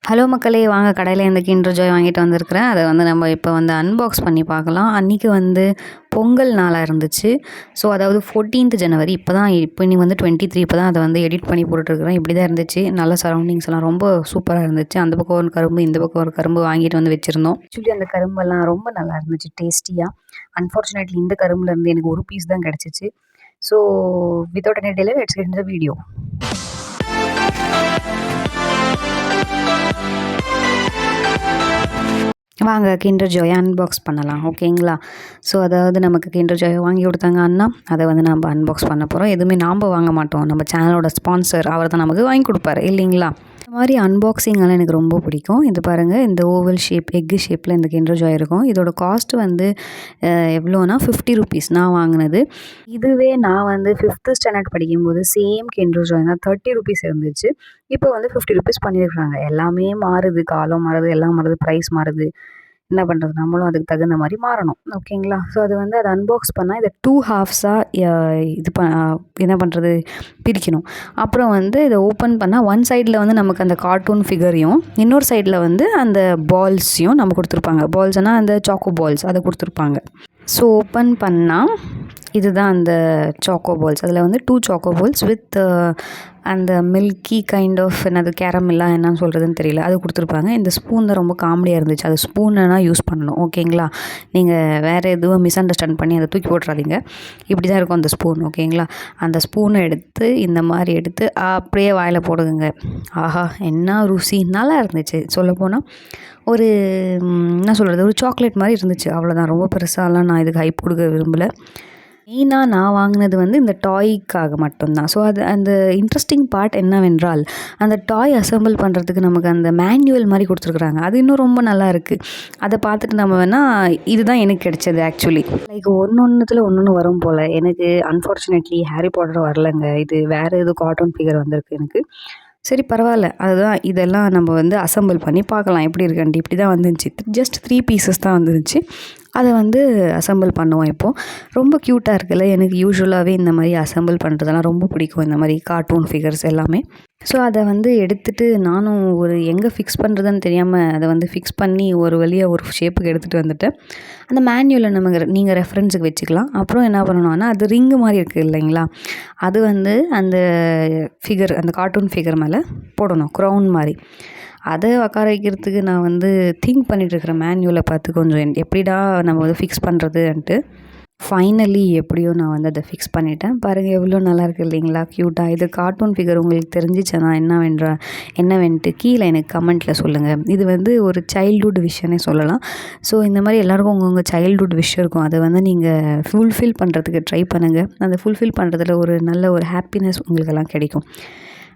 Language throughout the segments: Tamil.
ஹலோ மக்களே, வாங்க கடையில் இந்த கிண்டர் ஜாய் வாங்கிட்டு வந்திருக்கிறேன். அதை வந்து நம்ம இப்போ வந்து அன்பாக்ஸ் பண்ணி பார்க்கலாம். அன்றைக்கி வந்து பொங்கல் நாளாக இருந்துச்சு. ஸோ அதாவது 14th ஜனவரி. இப்போ இன்னைக்கு வந்து 23. இப்போ தான் அதை வந்து எடிட் பண்ணி போட்டுட்ருக்குறேன். இப்படி தான் இருந்துச்சு. நல்ல சரௌண்டிங்ஸ் எல்லாம் ரொம்ப சூப்பராக இருந்துச்சு. அந்த பக்கம் ஒரு கரும்பு, இந்த பக்கம் ஒரு கரும்பு வாங்கிட்டு வந்து வச்சுருந்தோம். ஆக்சுவலி அந்த கரும்பெல்லாம் ரொம்ப நல்லா இருந்துச்சு, டேஸ்டியாக. அன்ஃபார்ச்சுனேட்லி இந்த கரும்புலேருந்து எனக்கு ஒரு பீஸ் தான் கிடச்சிச்சு. So without any delay let's get in the video. வாங்க கிண்டர் ஜாயை அன்பாக்ஸ் பண்ணலாம், ஓகேங்களா? ஸோ அதாவது நமக்கு கிண்டர் ஜாயை வாங்கி கொடுத்தாங்க அண்ணா. அதை வந்து நம்ம அன்பாக்ஸ் பண்ண போகிறோம். எதுவுமே நாம் வாங்க மாட்டோம், நம்ம சேனலோட ஸ்பான்சர் அவர் தான் நமக்கு வாங்கி கொடுப்பாரு, இல்லைங்களா? இந்த மாதிரி அன்பாக்சிங்கெல்லாம் எனக்கு ரொம்ப பிடிக்கும். இது பாருங்கள், இந்த ஓவல் ஷேப் எக்கு ஷேப்பில் இந்த கிண்டர் ஜாய் இருக்கும். இதோட காஸ்ட் வந்து எவ்வளோனா 50 ருபீஸ் நான் வாங்கினது. இதுவே நான் வந்து 5th ஸ்டாண்டர்ட் படிக்கும்போது சேம் கிண்டர் ஜாய் தான் 30 ருபீஸ் இருந்துச்சு. இப்போ வந்து 50 ருபீஸ் பண்ணியிருக்காங்க. எல்லாமே மாறுது, காலம் மாறுது, எல்லாம் மாறுது, ப்ரைஸ் மாறுது. என்ன பண்ணுறது, நம்மளும் அதுக்கு தகுந்த மாதிரி மாறணும், ஓகேங்களா? ஸோ அது வந்து அதை அன்பாக்ஸ் பண்ணால் இதை 2 ஹாஃப்ஸாக என்ன பண்ணுறது, பிரிக்கணும். அப்புறம் வந்து இதை ஓப்பன் பண்ணால் ஒன் சைடில் வந்து நமக்கு அந்த கார்ட்டூன் ஃபிகரையும், இன்னொரு சைடில் வந்து அந்த பால்ஸையும் நம்ம கொடுத்துருப்பாங்க. பால்ஸ்னால் அந்த சாக்கோ பால்ஸ் அதை கொடுத்துருப்பாங்க. ஸோ ஓப்பன் பண்ணால் இதுதான் அந்த சாக்கோ பால்ஸ். அதில் வந்து 2 சாக்கோ பால்ஸ் வித் அந்த மில்கி கைண்ட் ஆஃப் என்னது கேரமெல்லாம் என்னன்னு சொல்கிறதுன்னு தெரியல, அது கொடுத்துருப்பாங்க. இந்த ஸ்பூன் தான் ரொம்ப காமெடியாக இருந்துச்சு. அது ஸ்பூன்னா யூஸ் பண்ணணும், ஓகேங்களா? நீங்கள் வேறு எதுவும் மிஸ் அண்டர்ஸ்டாண்ட் பண்ணி அதை தூக்கி போட்டுறாதீங்க. இப்படி தான் இருக்கும் அந்த ஸ்பூன், ஓகேங்களா? அந்த ஸ்பூனை எடுத்து இந்த மாதிரி எடுத்து அப்படியே வாயில் போடுங்க. ஆஹா, என்ன ருசி, நல்லா இருந்துச்சு. சொல்லப்போனால் ஒரு என்ன சொல்கிறது, ஒரு சாக்லேட் மாதிரி இருந்துச்சு, அவ்வளோதான். ரொம்ப பெருசாலாம் நான் இதுக்கு ஹைப் கொடுக்க விரும்பலை. மெயினாக நான் வாங்கினது வந்து இந்த டாய்க்காக மட்டும்தான். ஸோ அது அந்த இன்ட்ரெஸ்டிங் பார்ட் என்னவென்றால், அந்த டாய் அசெம்பிள் பண்ணுறதுக்கு நமக்கு அந்த மேனுவல் மாதிரி கொடுத்துருக்குறாங்க. அது இன்னும் ரொம்ப நல்லா இருக்குது. அதை பார்த்துட்டு நம்ம வேணால் இதுதான் எனக்கு கிடைச்சது ஆக்சுவலி. லைக் ஒன்று வரும் போல். எனக்கு அன்ஃபார்ச்சுனேட்லி ஹாரி பாட்டர் வரலைங்க. இது வேறு எதுவும் கார்ட்டூன் ஃபிகர் வந்திருக்கு எனக்கு. சரி, பரவாயில்ல. அதுதான், இதெல்லாம் நம்ம வந்து அசெம்பிள் பண்ணி பார்க்கலாம் எப்படி இருக்குன்ட்டு. இப்படி தான் வந்துருந்துச்சு. ஜஸ்ட் 3 பீசஸ் தான் வந்துருந்துச்சு. அதை வந்து அசெம்பிள் பண்ணுவோம் இப்போது. ரொம்ப க்யூட்டாக இருக்குல்ல. எனக்கு யூஸ்வலாகவே இந்த மாதிரி அசெம்பிள் பண்ணுறதெல்லாம் ரொம்ப பிடிக்கும், இந்த மாதிரி கார்ட்டூன் ஃபிகர்ஸ் எல்லாமே. ஸோ அதை வந்து எடுத்துகிட்டு நானும் ஒரு எங்கே ஃபிக்ஸ் பண்ணுறதுன்னு தெரியாமல் அதை வந்து ஃபிக்ஸ் பண்ணி ஒரு வழியாக ஒரு ஷேப்புக்கு எடுத்துகிட்டு வந்துட்டேன். அந்த மேனுவலை நீங்கள் ரெஃபரன்ஸுக்கு வச்சுக்கலாம். அப்புறம் என்ன பண்ணணும்னா, அது ரிங்கு மாதிரி இருக்குது இல்லைங்களா, அது வந்து அந்த ஃபிகர், அந்த கார்ட்டூன் ஃபிகர் மேலே போடணும், க்ரௌன் மாதிரி. அதை உட்கார வைக்கிறதுக்கு நான் வந்து திங்க் பண்ணிகிட்ருக்கிறேன், மேனுவலை பார்த்து கொஞ்சம் எப்படிடா நம்ம வந்து ஃபிக்ஸ் பண்ணுறதுன்ட்டு. ஃபைனலி எப்படியோ நான் வந்து அதை ஃபிக்ஸ் பண்ணிட்டேன். பாருங்கள் எவ்வளோ நல்லாயிருக்கு இல்லைங்களா, க்யூட்டாக. இது கார்ட்டூன் ஃபிகர் உங்களுக்கு தெரிஞ்சிச்சுன்னா என்னவென்ட்டு கீழே எனக்கு கமெண்ட்டில் சொல்லுங்கள். இது வந்து ஒரு சைல்ட்ஹுட் விஷயம்னே சொல்லலாம். ஸோ இந்த மாதிரி எல்லாேருக்கும் உங்கள் சைல்ட்ஹுட் விஷயம் இருக்கும். அதை வந்து நீங்கள் ஃபுல்ஃபில் பண்ணுறதுக்கு ட்ரை பண்ணுங்கள். அந்த ஃபுல்ஃபில் பண்ணுறதுல ஒரு நல்ல ஒரு ஹாப்பினஸ் உங்களுக்கெல்லாம் கிடைக்கும்.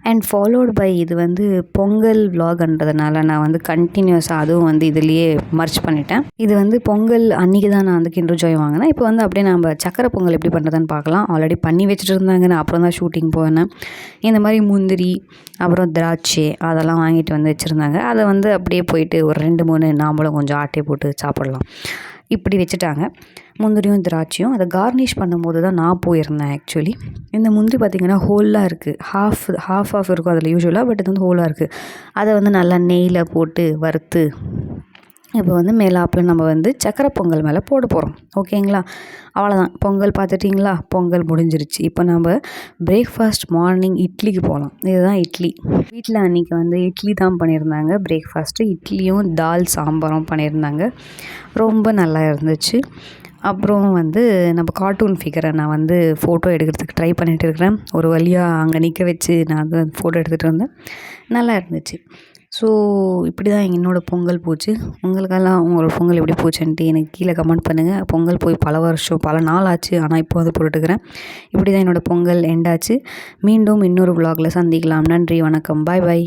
அண்ட் ஃபாலோட் பை இது வந்து பொங்கல் விலாக்ன்றதுனால நான் வந்து கண்டினியூஸாக அதுவும் வந்து இதுலேயே மர்ச் பண்ணிட்டேன். இது வந்து பொங்கல் அன்றைக்கி தான் நான் வந்து கிண்டர் ஜாய் வாங்கினேன். இப்போ வந்து அப்படியே நம்ம சக்கரை பொங்கல் எப்படி பண்ணுறதுன்னு பார்க்கலாம். ஆல்ரெடி பண்ணி வச்சுட்டு இருந்தாங்க, நான் அப்புறம் தான் ஷூட்டிங் போனேன். இந்த மாதிரி முந்திரி, அப்புறம் திராட்சை அதெல்லாம் வாங்கிட்டு வந்து வச்சுருந்தாங்க. அதை வந்து அப்படியே போயிட்டு ஒரு 2-3 நாம்பளும் கொஞ்சம் ஆட்டை போட்டு சாப்பிட்லாம், இப்படி வச்சுட்டாங்க. முந்திரியும் திராட்சையும் அதை கார்னிஷ் பண்ணும்போது தான் நான் போயிருந்தேன் ஆக்சுவலி. இந்த முந்திரி பார்த்திங்கன்னா ஹோலாக இருக்குது, ஹாஃப் இருக்கும் அதில் யூஸ்வலாக. பட் இது வந்து ஹோலாக இருக்குது. அதை வந்து நல்லா நெய்யில் போட்டு வறுத்து இப்போ வந்து மேலாப்பில் நம்ம வந்து சக்கரை பொங்கல் மேலே போட போகிறோம், ஓகேங்களா? அவ்வளோதான், பொங்கல் பார்த்துட்டிங்களா, பொங்கல் முடிஞ்சிருச்சு. இப்போ நம்ம பிரேக்ஃபாஸ்ட் மார்னிங் இட்லிக்கு போகலாம். இதுதான் இட்லி. வீட்டில் அன்றைக்கி வந்து இட்லி தான் பண்ணியிருந்தாங்க பிரேக்ஃபாஸ்ட்டு. இட்லியும் தால் சாம்பாரும் பண்ணியிருந்தாங்க. ரொம்ப நல்லா இருந்துச்சு. அப்புறம் வந்து நம்ம கார்ட்டூன் ஃபிகரை நான் வந்து ஃபோட்டோ எடுக்கிறதுக்கு ட்ரை பண்ணிகிட்டு இருக்கிறேன். ஒரு வழியாக அங்கே நிற்க வச்சு நான் வந்து ஃபோட்டோ எடுத்துகிட்டு இருந்தேன். நல்லா இருந்துச்சு. ஸோ இப்படி தான் என்னோடய பொங்கல் போச்சு. உங்களுக்கெல்லாம் உங்களோட பொங்கல் எப்படி போச்சுன்ட்டு எனக்கு கீழே கமெண்ட் பண்ணுங்கள். பொங்கல் போய் பல நாள் ஆச்சு, ஆனால் இப்போ வந்து போட்டுக்கிறேன். இப்படி தான் என்னோடய பொங்கல் எண்டாச்சு. மீண்டும் இன்னொரு விலாகில் சந்திக்கலாம். நன்றி, வணக்கம், பாய் பாய்.